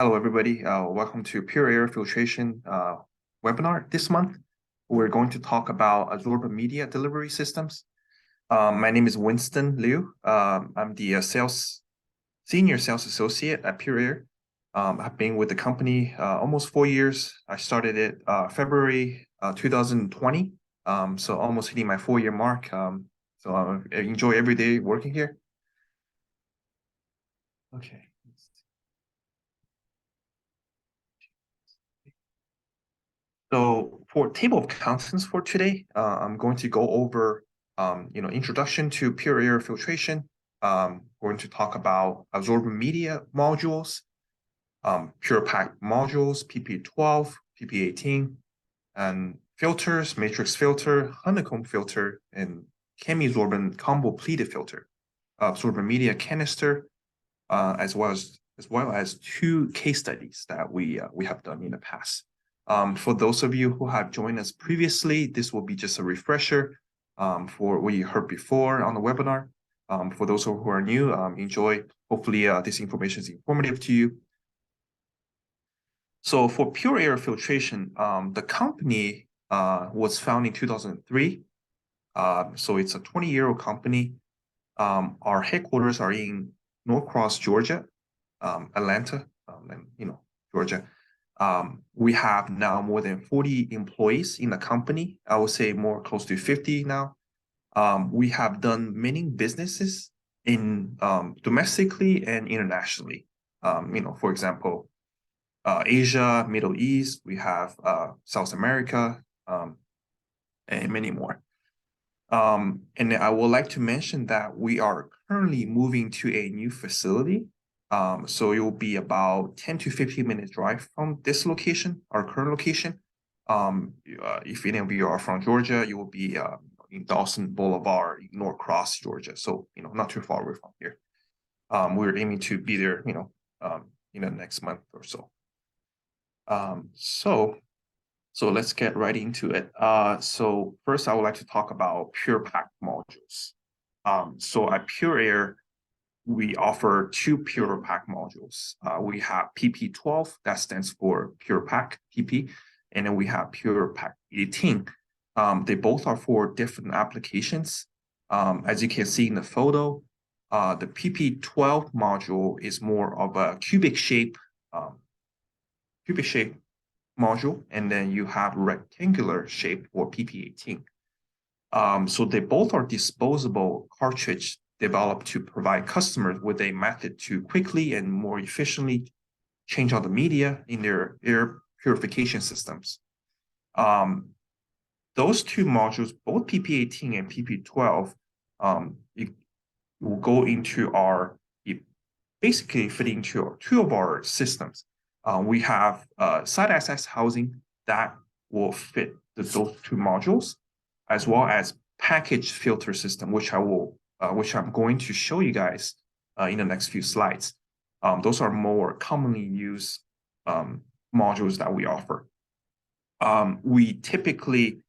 Hello, everybody. Welcome to PureAir filtration webinar. This month, we're going to talk about adsorbent media delivery systems. My name is Winston Liu. I'm the senior sales associate at PureAir. I've been with the company almost 4 years. I started it February 2020, so almost hitting my 4-year mark. So I enjoy every day working here. Okay. So for table of contents for today, I'm going to go over, introduction to PureAir filtration. We're going to talk about adsorbent media modules, PurePack modules, PP12, PP18, and filters, matrix filter, honeycomb filter, and chemisorbent combo pleated filter, absorbent media canister, as well as 2 case studies that we have done in the past. For those of you who have joined us previously, this will be just a refresher for what you heard before on the webinar. For those who are new, enjoy. Hopefully, this information is informative to you. So for PureAir filtration, the company was founded in 2003. So it's a 20-year-old company. Our headquarters are in Norcross, Georgia, Atlanta, and Georgia. We have now more than 40 employees in the company. I would say more close to 50 now. We have done many businesses in domestically and internationally. For example, Asia, Middle East, we have South America, and many more. And I would like to mention that we are currently moving to a new facility. So it will be about 10 to 15 minute drive from this location, our current location. If any of you are from Georgia, you will be in Dawson Boulevard, Norcross, Georgia. So, not too far away from here. We're aiming to be there, in the next month or so. So let's get right into it. So first, I would like to talk about PurePack modules. So at PureAir, we offer 2 PurePack modules. We have PP12, that stands for PurePack PP, and then we have PurePack 18. They both are for different applications. As you can see in the photo, the PP12 module is more of a cubic shape module, and then you have rectangular shape for PP18. So they both are disposable cartridge developed to provide customers with a method to quickly and more efficiently change out the media in their air purification systems. Those 2 modules, both PP18 and PP12, it will go into basically fit into 2 of our systems. We have site access housing that will fit those 2 modules, as well as package filter system, which I'm going to show you guys in the next few slides. Those are more commonly used modules that we offer. We typically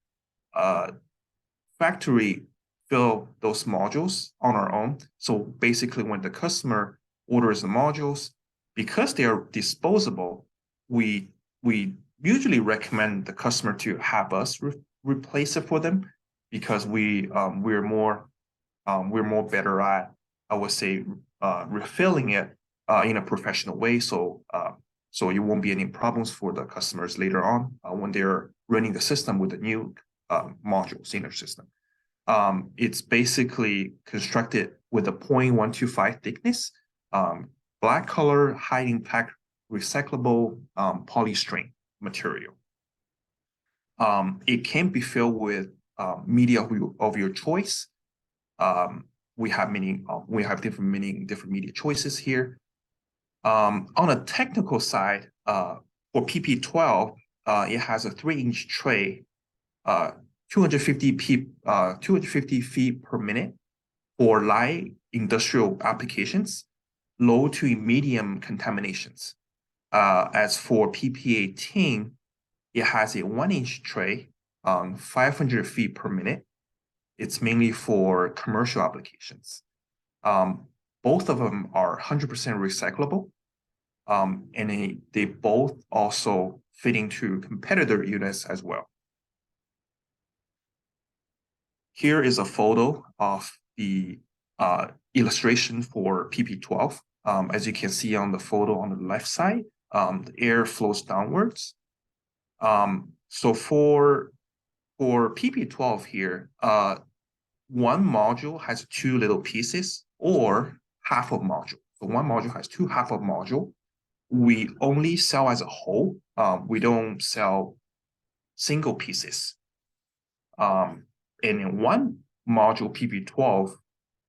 factory fill those modules on our own. So basically, when the customer orders the modules, because they are disposable, we usually recommend the customer to have us replace it for them, because we're more better at, I would say, refilling it in a professional way. So you won't be any problems for the customers later on when they're running the system with the new modules in their system. It's basically constructed with a 0.125 thickness, black color, high impact, recyclable polystyrene material. It can be filled with media of your choice. We have many different media choices here. On a technical side, for PP12, it has a 3-inch tray, 250 feet per minute for light industrial applications, low to medium contaminations. As for PP18, it has a 1-inch tray, 500 feet per minute. It's mainly for commercial applications. Both of them are 100% recyclable. and they both also fit into competitor units as well. Here is a photo of the illustration for PP12. As you can see on the photo on the left side, the air flows downwards. So for PP12 here, one module has two little pieces or half of module. So one module has two half of module. We only sell as a whole. We don't sell single pieces. And in one module PP12,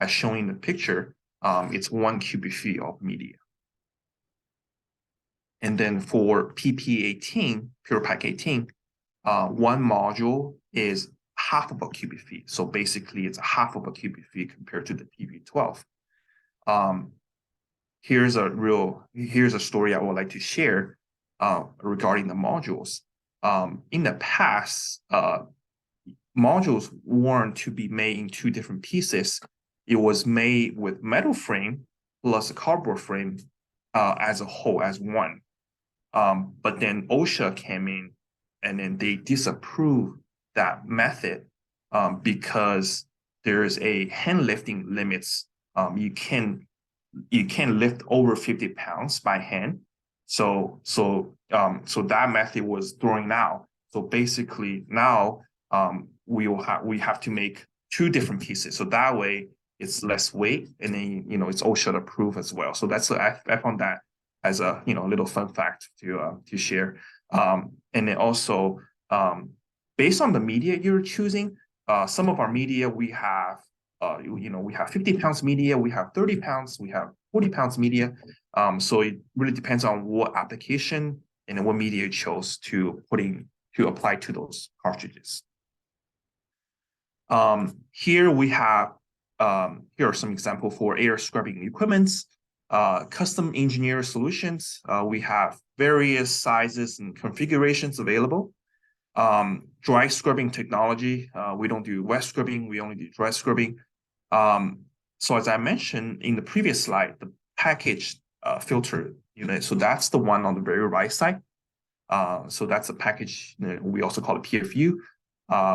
as shown in the picture, it's 1 cubic feet of media. And then for PP18, PurePack 18, one module is half of a cubic feet. So basically, it's half of a cubic feet compared to the PP12. Here's a story I would like to share regarding the modules. In the past, modules weren't to be made in two different pieces. It was made with metal frame plus a cardboard frame as a whole, as one. But then OSHA came in and then they disapproved that method because there's a hand lifting limits. You can lift over 50 pounds by hand. So that method was thrown out. So basically now we have to make two different pieces. So that way it's less weight, and then it's OSHA approved as well. So I found that as a little fun fact to share. And then also based on the media you're choosing, some of our media we have we have 50 pounds media, we have 30 pounds, we have 40 pounds media. So it really depends on what application and what media you chose to apply to those cartridges. Here are some examples for air scrubbing equipments, custom engineered solutions. We have various sizes and configurations available. Dry scrubbing technology. We don't do wet scrubbing, we only do dry scrubbing. So as I mentioned in the previous slide, the packaged filter unit, so that's the one on the very right side. So that's a package, we also call it PFU.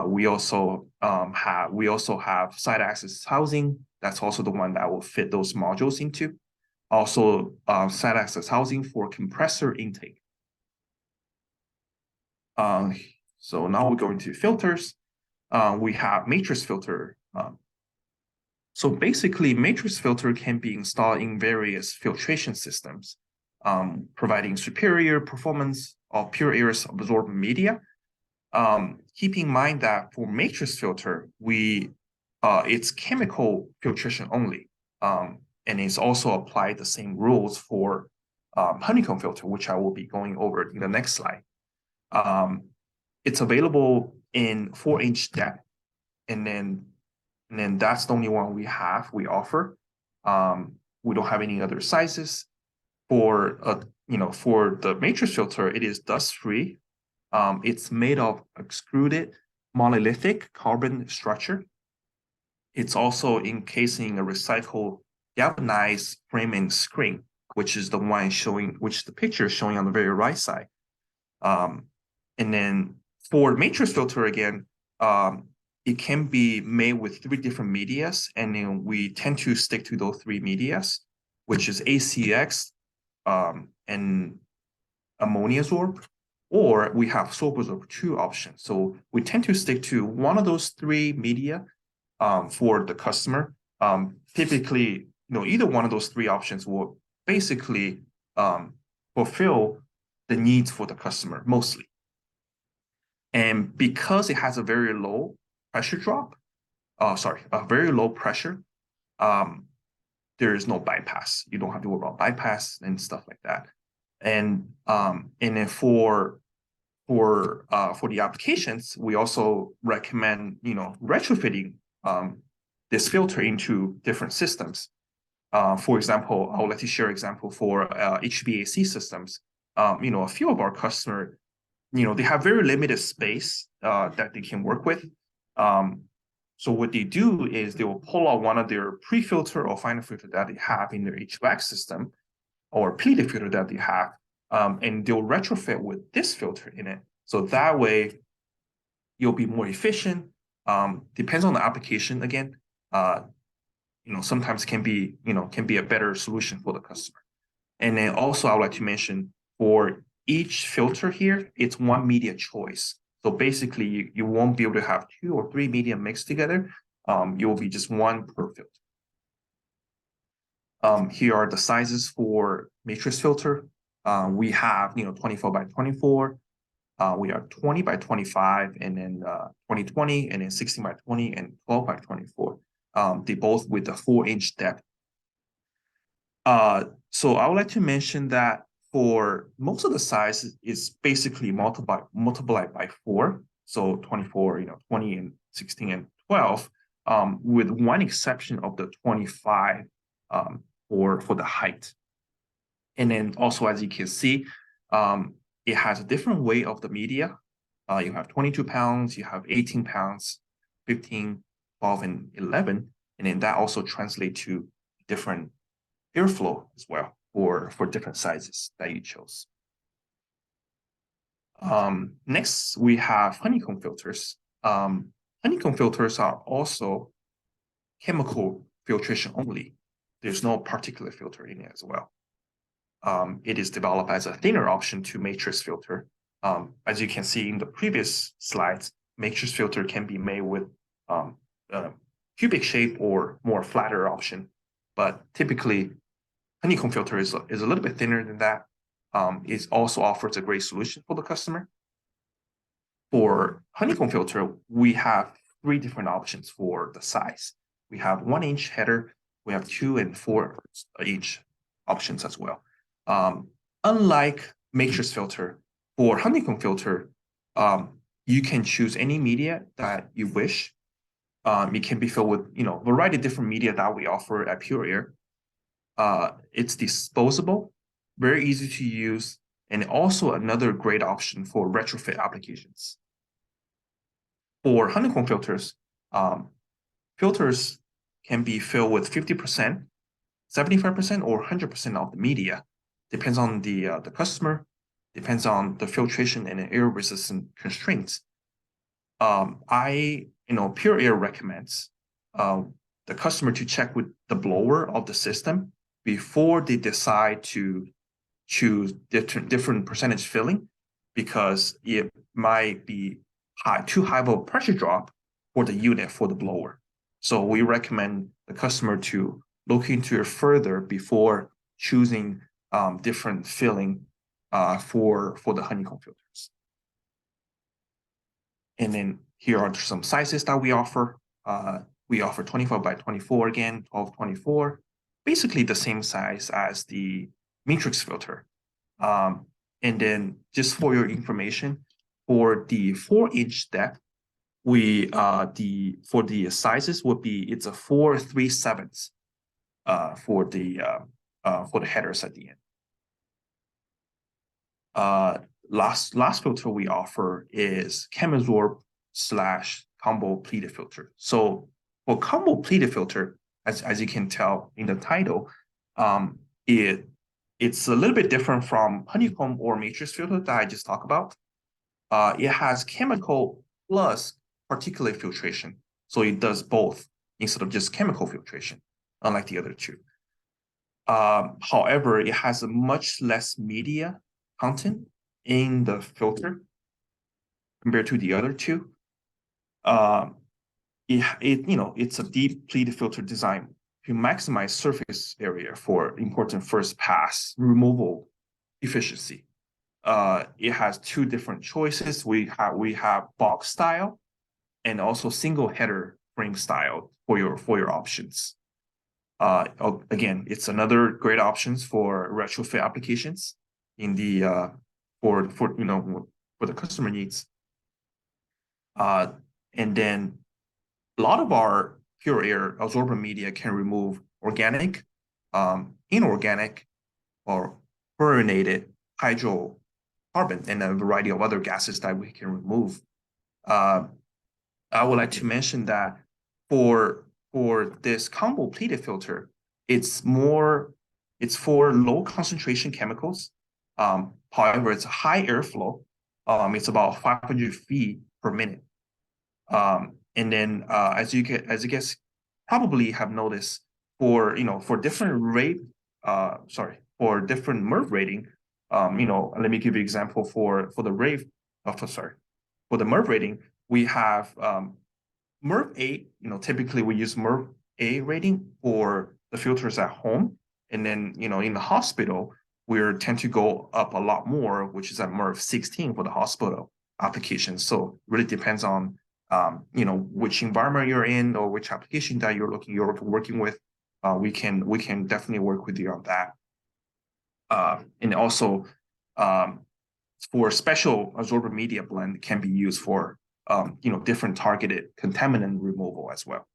We also have side access housing. That's also the one that will fit those modules into. Also, side access housing for compressor intake. So now we're going to filters. We have matrix filter. So basically, matrix filter can be installed in various filtration systems, providing superior performance of PureAir's absorbent media. Keep in mind that for matrix filter, it's chemical filtration only, and it's also applied the same rules for honeycomb filter, which I will be going over in the next slide. It's available in 4-inch depth, and then that's the only one we offer. We don't have any other sizes. For the matrix filter, it is dust-free. It's made of extruded monolithic carbon structure. It's also encasing a recycled galvanized frame and screen, which is the picture is showing on the very right side. And then for matrix filter again, it can be made with 3 different medias, and then we tend to stick to those 3 medias, which is ACX and ammonia Adsorb, or we have Sorbosorb 2 options. So we tend to stick to one of those 3 media for the customer. Typically, either one of those 3 options will basically fulfill the needs for the customer mostly. And because it has a very low pressure drop, a very low pressure, there is no bypass. You don't have to worry about bypass and stuff like that. And then for the applications, we also recommend retrofitting this filter into different systems. For example, I would like to share an example for HVAC systems. A few of our customers, they have very limited space that they can work with. So what they do is they will pull out one of their pre-filter or final filter that they have in their HVAC system, or pleated filter that they have, and they'll retrofit with this filter in it. So that way, you'll be more efficient. Depends on the application again. Sometimes can be a better solution for the customer. And then also, I would like to mention for each filter here, it's one media choice. So basically, you won't be able to have 2 or 3 media mixed together. You will be just one per filter. Here are the sizes for matrix filter. We have 24 by 24. We have 20 by 25, and then 2020, and then 16 by 20, and 12 by 24. They both with the 4-inch depth. So I would like to mention that for most of the size is basically multiplied by 4. So 24, 20 and 16 and 12, with one exception of the 25 for the height. And then also, as you can see, it has a different weight of the media. You have 22 pounds, you have 18 pounds, 15, 12, and 11. And then that also translates to different airflow as well for different sizes that you chose. Next, we have honeycomb filters. Honeycomb filters are also chemical filtration only. There's no particulate filter in it as well. It is developed as a thinner option to matrix filter. As you can see in the previous slides, matrix filter can be made with cubic shape or more flatter option, but typically honeycomb filter is a little bit thinner than that. It also offers a great solution for the customer. For honeycomb filter, we have 3 different options for the size. We have 1-inch header, we have 2 and 4-inch options as well. Unlike matrix filter, for honeycomb filter, you can choose any media that you wish. It can be filled with a variety of different media that we offer at PureAir. It's disposable, very easy to use, and also another great option for retrofit applications. For honeycomb filters, filters can be filled with 50%, 75%, or 100% of the media. Depends on the customer, depends on the filtration and air resistant constraints. PureAir recommends the customer to check with the blower of the system before they decide to choose different percentage filling, because it might be too high of a pressure drop for the unit for the blower. So we recommend the customer to look into it further before choosing different filling for the honeycomb filters. And then here are some sizes that we offer. We offer 24 by 24 again, 12, 24, basically the same size as the matrix filter. And then just for your information, for the 4-inch depth, for the sizes would be, it's a 4 3/7 for the headers at the end. Last filter we offer is ChemAdsorb / combo pleated filter. So for combo pleated filter, as you can tell in the title, it's a little bit different from honeycomb or matrix filter that I just talked about. It has chemical plus particulate filtration, so it does both instead of just chemical filtration, unlike the other two. However, it has a much less media content in the filter compared to the other two. It's a deep pleated filter design to maximize surface area for important first pass removal efficiency. It has 2 different choices. We have box style and also single header frame style for your options. Again, it's another great options for retrofit applications in the for the customer needs. And then a lot of our PureAir absorbent media can remove organic, inorganic, or fluorinated hydrocarbon and a variety of other gases that we can remove. I would like to mention that for this combo pleated filter, it's more It's for low concentration chemicals. However, it's a high airflow. It's about 500 feet per minute. And then as you guys probably have noticed, for different rate, for different MERV rating, let me give you an example for the rate. For the MERV rating, we have MERV A. Typically we use MERV A rating for the filters at home, and then in the hospital we tend to go up a lot more, which is at MERV 16 for the hospital application. So it really depends on which environment you're in or which application that you're working with. We can definitely work with you on that. And also, for special adsorbent media blend can be used for different targeted contaminant removal as well.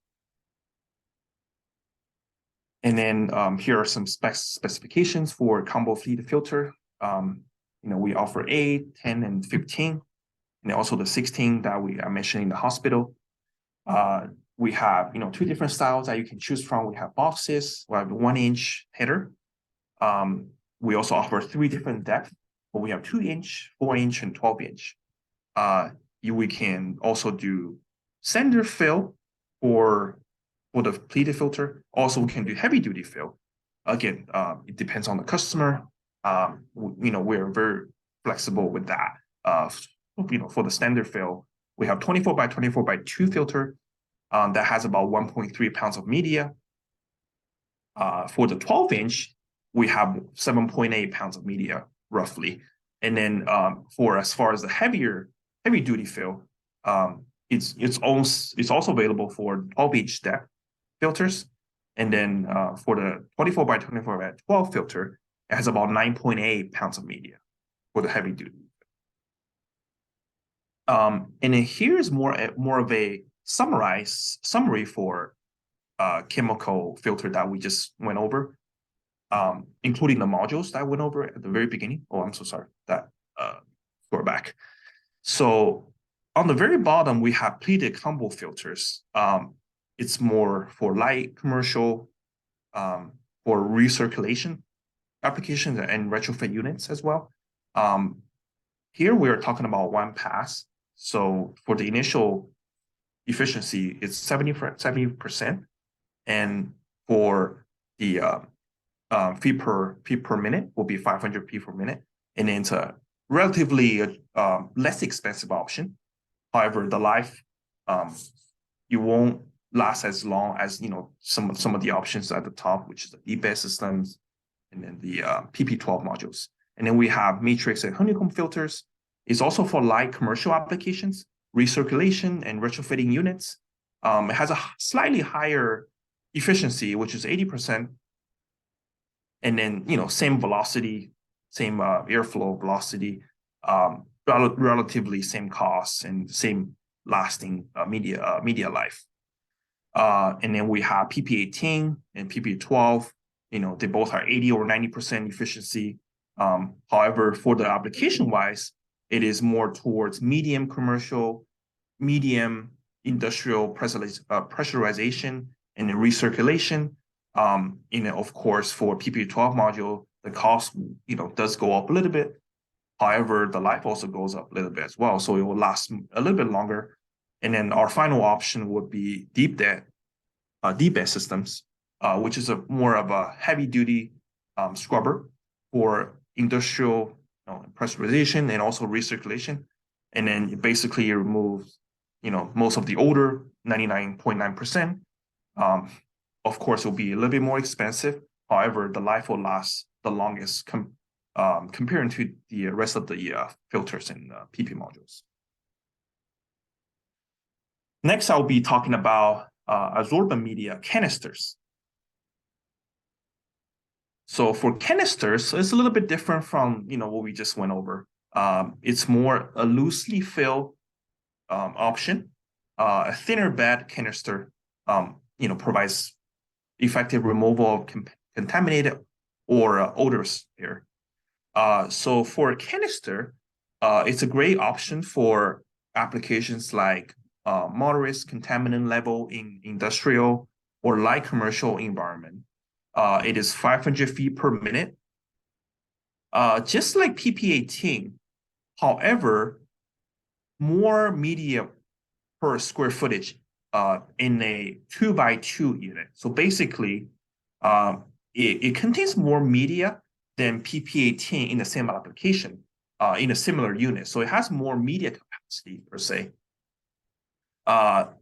And then here are some specifications for combo fleet filter. We offer 8, 10, and 15. And also the 16 that I mentioned in the hospital. We have 2 different styles that you can choose from. We have boxes. We have a 1-inch header. We also offer 3 different depths. But we have 2-inch, 4-inch, and 12-inch. We can also do sander fill for the pleated filter. Also, we can do heavy duty fill. Again, it depends on the customer. We're very flexible with that. For the standard fill, we have 24 by 24 by 2 filter that has about 1.3 pounds of media. For the 12-inch, we have 7.8 pounds of media roughly. And then as far as the heavy duty fill, it's also available for 12-inch depth filters. And then for the 24 by 24 by 12 filter, it has about 9.8 pounds of media for the heavy duty. And then here's more of a summary for chemical filter that we just went over, including the modules that I went over at the very beginning. Oh, I'm so sorry. Go back. So on the very bottom, we have pleated combo filters. It's more for light commercial, for recirculation applications and retrofit units as well. Here we are talking about 1 pass. So for the initial efficiency, it's 70%, and for the feet per minute will be 500 feet per minute, and it's a relatively less expensive option. However, the life you won't last as long as some of the options at the top, which is the deep-bed systems, and then the PP12 modules. And then we have matrix and honeycomb filters. It's also for light commercial applications, recirculation, and retrofitting units. It has a slightly higher efficiency, which is 80%. And then, same velocity, same airflow velocity, relatively same costs and same lasting media life. And then we have PP18 and PP12. They both are 80 or 90% efficiency. However, for the application-wise, it is more towards medium commercial, medium industrial pressurization, and then recirculation. Of course, for PP12 module, the cost, does go up a little bit. However, the life also goes up a little bit as well, so it will last a little bit longer. And then our final option would be deep-bed systems, which is more of a heavy-duty scrubber for industrial pressurization and also recirculation. And then basically it removes, most of the odor, 99.9%. Of course, it'll be a little bit more expensive. However, the life will last the longest comparing to the rest of the filters and PP modules. Next, I'll be talking about adsorbent media canisters. So for canisters, it's a little bit different from what we just went over. It's more a loosely filled option. A thinner bed canister, provides effective removal of contaminated or odorous air. So for a canister, it's a great option for applications like moderate contaminant level in industrial or light commercial environment. It is 500 feet per minute. Just like PP18, however, more media per square footage in a 2x2 unit. So basically, it contains more media than PP18 in the same application in a similar unit. So it has more media capacity per se. But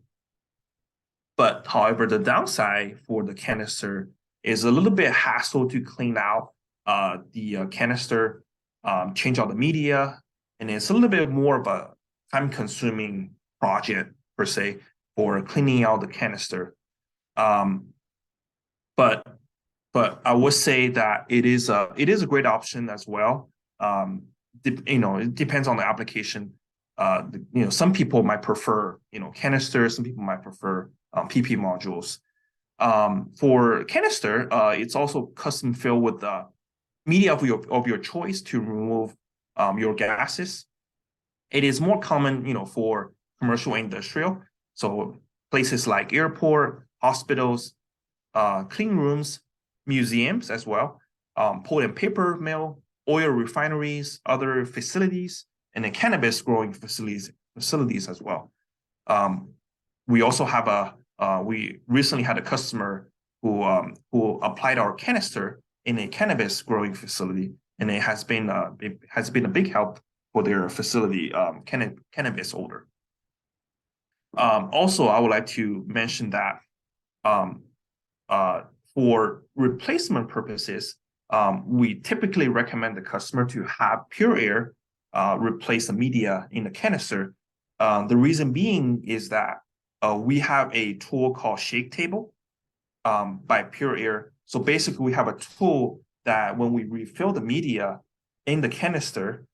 however, the downside for the canister is a little bit hassle to clean out the canister, change out the media, and it's a little bit more of a time-consuming project per se for cleaning out the canister. But I would say that it is a great option as well. It depends on the application. Some people might prefer canisters. Some people might prefer PP modules. For canister, it's also custom filled with the media of your choice to remove your gases. It is more common, for commercial and industrial. So places like airport, hospitals, clean rooms, museums as well, pulp and paper mill, oil refineries, other facilities, and then cannabis growing facilities as well. We also have we recently had a customer who applied our canister in a cannabis growing facility, and it has been a big help for their facility cannabis odor. Also, I would like to mention that for replacement purposes, we typically recommend the customer to have PureAir replace the media in the canister. The reason being is that we have a tool called Shake Table by PureAir. So basically, we have a tool that when we refill the media in the canister,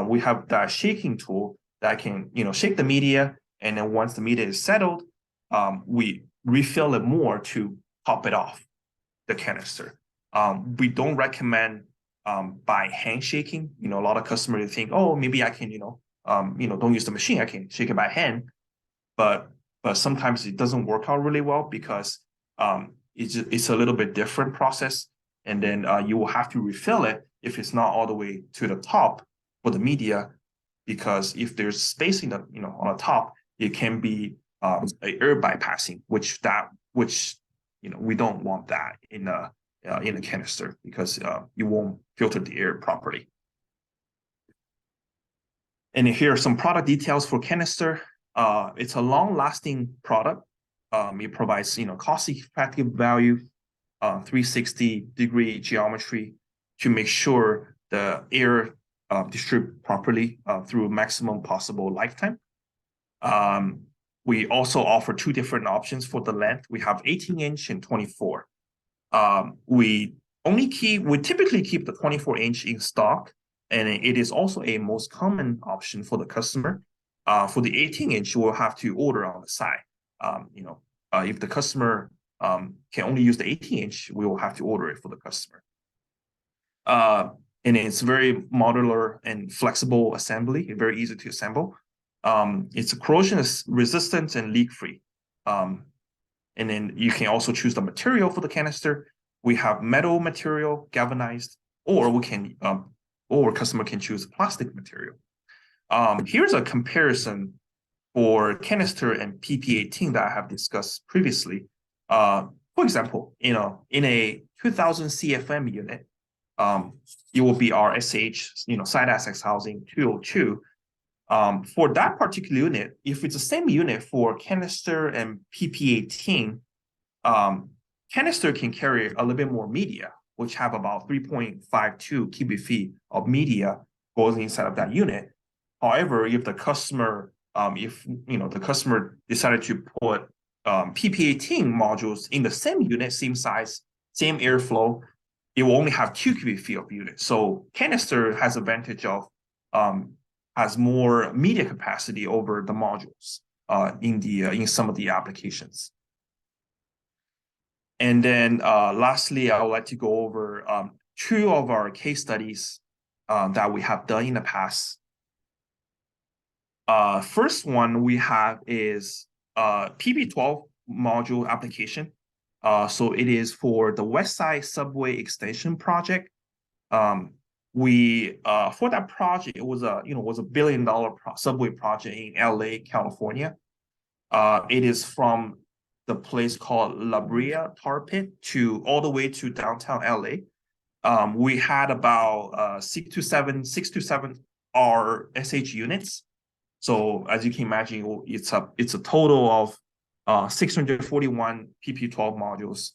we have that shaking tool that can shake the media, and then once the media is settled, we refill it more to top it off the canister. We don't recommend by hand shaking. A lot of customers think, oh, maybe I can, don't use the machine. I can shake it by hand, but sometimes it doesn't work out really well because it's a little bit different process, and then you will have to refill it if it's not all the way to the top for the media, because if there's spacing on the top, it can be air bypassing, which we don't want that in a canister because you won't filter the air properly. And here are some product details for canister. It's a long-lasting product. It provides cost-effective value, 360-degree geometry to make sure the air distributes properly through maximum possible lifetime. We also offer two different options for the length. We have 18-inch and 24. We typically keep the 24-inch in stock, and it is also a most common option for the customer. For the 18-inch, we'll have to order on the side. If the customer can only use the 18-inch, we will have to order it for the customer. And it's very modular and flexible assembly, very easy to assemble. It's corrosion resistant and leak free. And then you can also choose the material for the canister. We have metal material, galvanized, or customer can choose plastic material. Here's a comparison for canister and PP18 that I have discussed previously. For example, in a 2000 CFM unit, it will be our SH, side access housing 202. For that particular unit, if it's the same unit for canister and PP18, canister can carry a little bit more media, which have about 3.52 cubic feet of media goes inside of that unit. However, if the customer, the customer decided to put PP18 modules in the same unit, same size, same airflow, it will only have 2 cubic feet of unit. So canister has advantage of has more media capacity over the modules in some of the applications. And then lastly, I would like to go over 2 of our case studies that we have done in the past. First one we have is PP12 module application. So it is for the West Side Subway Extension project. We for that project, it was a $1 billion subway project in LA, California. It is from the place called La Brea Tar Pit to all the way to downtown LA. We had about 6 to 7 SH units. So as you can imagine, it's a total of 641 PP12 modules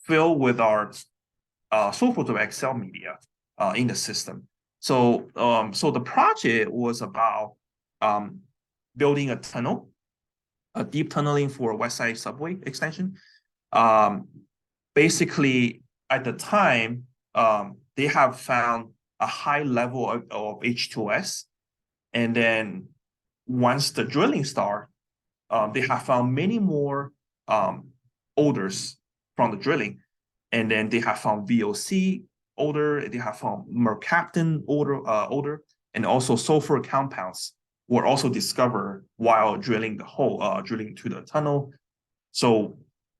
filled with our sulfur of Excel media in the system. So the project was about building a tunnel, a deep tunneling for West Side Subway extension. Basically, at the time, they have found a high level of H2S. And then once the drilling started, they have found many more odors from the drilling. And then they have found VOC odor, they have found mercaptan odor, and also sulfur compounds were also discovered while drilling the hole, drilling to the tunnel. So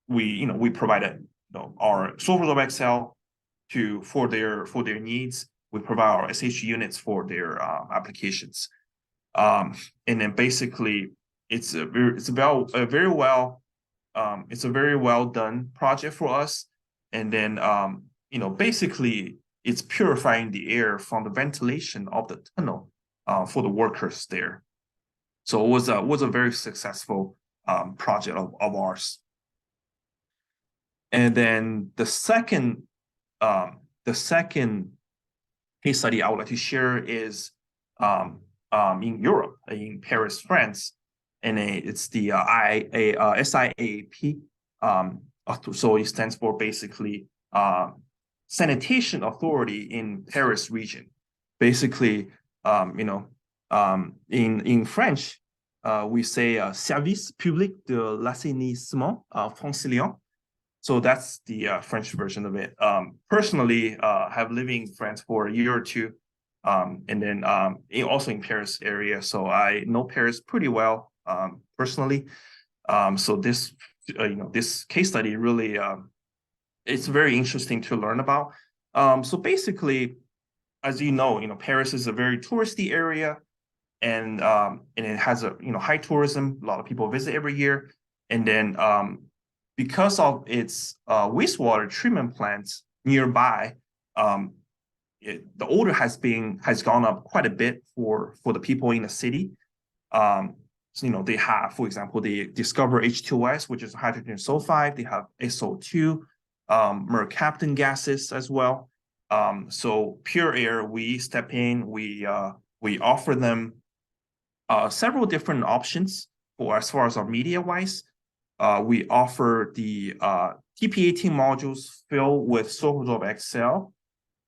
we provided our sulfur of Excel for their needs. We provide our SH units for their applications. And then basically it's a very well done project for us. And then basically it's purifying the air from the ventilation of the tunnel for the workers there. So it was a very successful project of ours. And then the second case study I would like to share is in Europe, in Paris, France, and it's the SIAP. So it stands for basically Sanitation Authority in Paris region. Basically, in French, we say Service Public de l'Assainissement Francilien. So that's the French version of it. Personally, have lived in France for a year or two, and then also in Paris area. So I know Paris pretty well personally. So this case study really it's very interesting to learn about. So basically, as you know, Paris is a very touristy area, and it has a high tourism. A lot of people visit every year, and then because of its wastewater treatment plants nearby, the odor has gone up quite a bit for the people in the city. So they have, for example, they discover H2S, which is hydrogen sulfide. They have SO2, mercaptan gases as well. So PureAir, we step in, we offer them several different options for as far as our media wise. We offer the TP18 modules filled with sulfur Excel,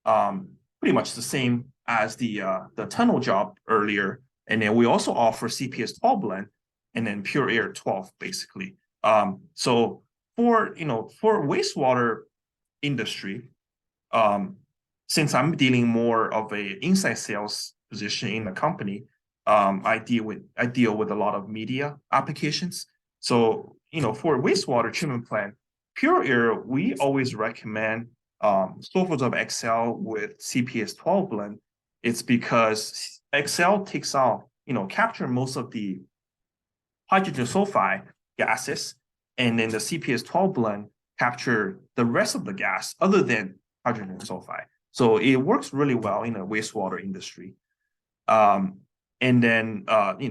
pretty much the same as the tunnel job earlier. And then we also offer CPS 12 blend and then PureAir 12, basically. So for wastewater industry, since I'm dealing more of a inside sales position in the company, I deal with a lot of media applications. So for wastewater treatment plant, PureAir, we always recommend sulfurs of Excel with CPS 12 blend. It's because Excel takes out, capture most of the hydrogen sulfide gases, and then the CPS 12 blend capture the rest of the gas other than hydrogen sulfide. So it works really well in the wastewater industry. And then,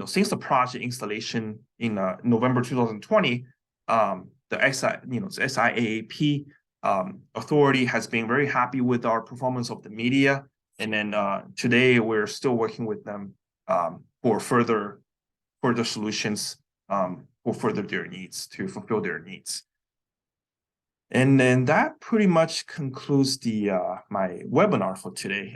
since the project installation in November 2020, the SIAAP authority has been very happy with our performance of the media. And then today we're still working with them for further solutions for further their needs, to fulfill their needs. And then that pretty much concludes the my webinar for today.